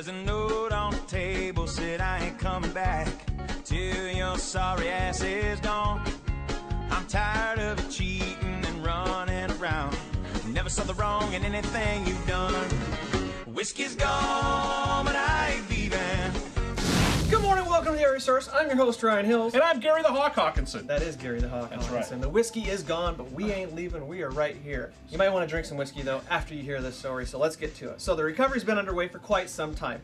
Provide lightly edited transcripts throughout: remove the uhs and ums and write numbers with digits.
There's a note on the table, said I ain't coming back till your sorry ass is gone. I'm tired of cheating and running around. Never saw the wrong in anything you've done. Whiskey's gone, but I ain't leaving. Good morning, welcome to the Area Source. I'm your host, Ryan Hills. And I'm Gary the Hawk Hawkinson. That is Gary the Hawk That's Hawkinson. right. The whiskey is gone, but we ain't leaving. We are right here. You might want to drink some whiskey, though, after you hear this story, so let's get to it. So the recovery's been underway for quite some time.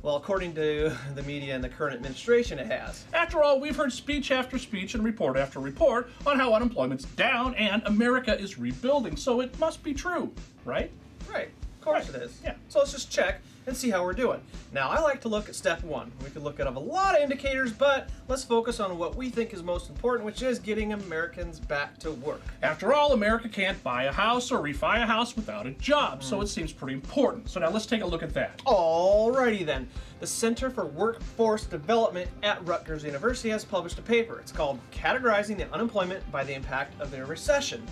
Well, according to the media and the current administration, it has. After all, we've heard speech after speech and report after report on how unemployment's down and America is rebuilding, so it must be true, right? Right. Of course Right. it is. Yeah. So let's just check and see how we're doing. Now, I like to look at step one. We could look at a lot of indicators, but let's focus on what we think is most important, which is getting Americans back to work. After all, America can't buy a house or refi a house without a job, so it seems pretty important. So now let's take a look at that. Alrighty then. The Center for Workforce Development at Rutgers University has published a paper. It's called Categorizing the Unemployment by the Impact of the Recession.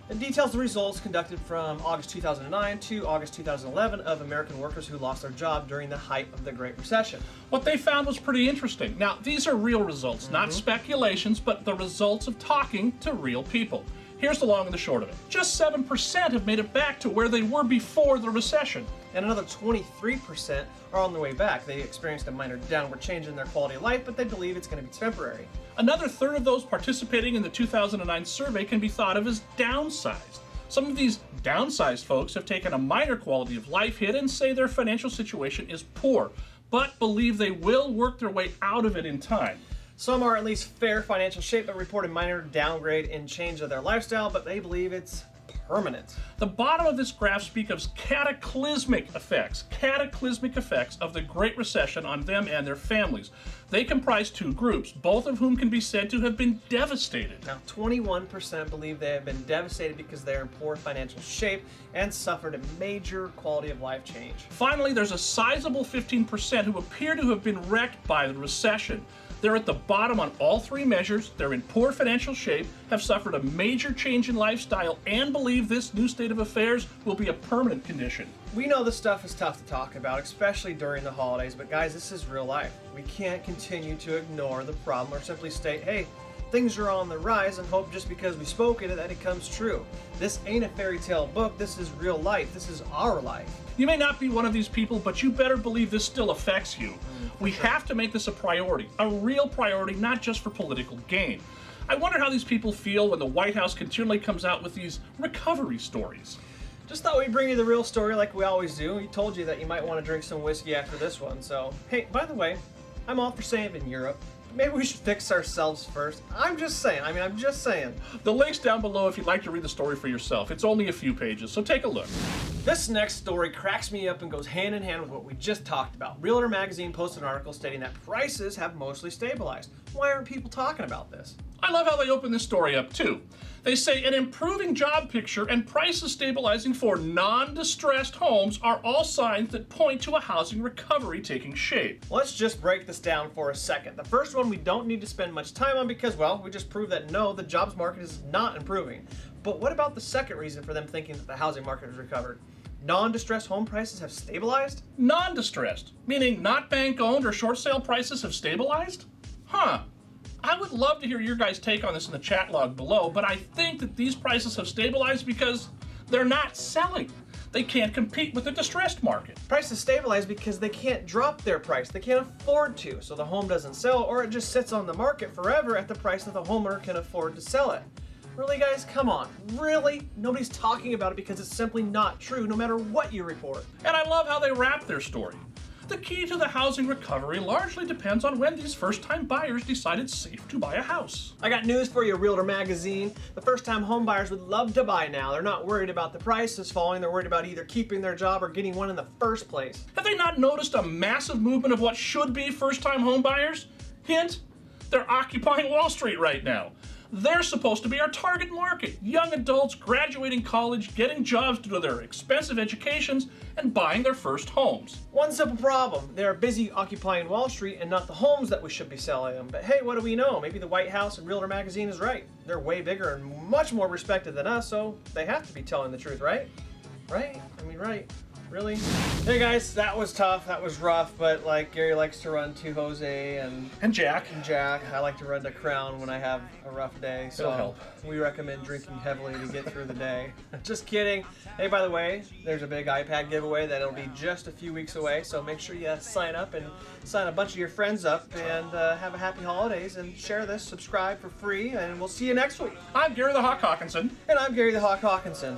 It details the results conducted from August 2009 to August 2011 of American workers who lost their job during the height of the Great Recession. What they found was pretty interesting. Now, these are real results, not speculations, but the results of talking to real people. Here's the long and the short of it. Just 7% have made it back to where they were before the recession. And another 23% are on their way back. They experienced a minor downward change in their quality of life, but they believe it's going to be temporary. Another third of those participating in the 2009 survey can be thought of as downsized. Some of these downsized folks have taken a minor quality of life hit and say their financial situation is poor, but believe they will work their way out of it in time. Some are at least fair financial shape but report a minor downgrade in change of their lifestyle, but they believe it's permanent. The bottom of this graph speaks of cataclysmic effects of the Great Recession on them and their families. They comprise two groups, both of whom can be said to have been devastated. Now, 21% believe they have been devastated because they're in poor financial shape and suffered a major quality of life change. Finally, there's a sizable 15% who appear to have been wrecked by the recession. They're at the bottom on all three measures, they're in poor financial shape, have suffered a major change in lifestyle, and believe this new state of affairs will be a permanent condition. We know this stuff is tough to talk about, especially during the holidays, but guys, this is real life. We can't continue to ignore the problem or simply state, hey, things are on the rise and hope just because we spoke it that it comes true. This ain't a fairy tale book, this is real life, this is our life. You may not be one of these people, but you better believe this still affects you. We have to make this a priority, a real priority, not just for political gain. I wonder how these people feel when the White House continually comes out with these recovery stories. Just thought we'd bring you the real story like we always do. We told you that you might want to drink some whiskey after this one, so hey, by the way, I'm all for saving Europe. Maybe we should fix ourselves first. I'm just saying. The link's down below if you'd like to read the story for yourself. It's only a few pages, so take a look. This next story cracks me up and goes hand in hand with what we just talked about. Realtor Magazine posted an article stating that prices have mostly stabilized. Why aren't people talking about this? I love how they open this story up too. They say an improving job picture and prices stabilizing for non-distressed homes are all signs that point to a housing recovery taking shape. Let's just break this down for a second. The first one we don't need to spend much time on because, well, we just proved that no, the jobs market is not improving. But what about the second reason for them thinking that the housing market has recovered? Non-distressed home prices have stabilized? Non-distressed, meaning not bank-owned or short sale prices have stabilized? Huh. I would love to hear your guys' take on this in the chat log below, but I think that these prices have stabilized because they're not selling. They can't compete with the distressed market. Prices stabilize because they can't drop their price. They can't afford to, so the home doesn't sell or it just sits on the market forever at the price that the homeowner can afford to sell it. Really, guys? Come on. Really? Nobody's talking about it because it's simply not true no matter what you report. And I love how they wrap their story. The key to the housing recovery largely depends on when these first-time buyers decide it's safe to buy a house. I got news for you, Realtor Magazine. The first-time home buyers would love to buy now. They're not worried about the prices falling. They're worried about either keeping their job or getting one in the first place. Have they not noticed a massive movement of what should be first-time home buyers? Hint, they're occupying Wall Street right now. They're supposed to be our target market. Young adults graduating college, getting jobs due to their expensive educations, and buying their first homes. One simple problem. They're busy occupying Wall Street and not the homes that we should be selling them. But hey, what do we know? Maybe the White House and Realtor Magazine is right. They're way bigger and much more respected than us, so they have to be telling the truth, right? Right? I mean, right. Really? Hey guys, that was tough. That was rough. But like Gary likes to run to Jose And Jack. Jack. I like to run to Crown when I have a rough day. So It'll help. we recommend drinking heavily to get through the day. Just kidding. Hey, by the way, there's a big iPad giveaway that'll be just a few weeks away. So make sure you sign up and sign a bunch of your friends up and have a happy holidays and share this. Subscribe for free, and we'll see you next week. I'm Gary the Hawk Hawkinson. And I'm Gary the Hawk Hawkinson.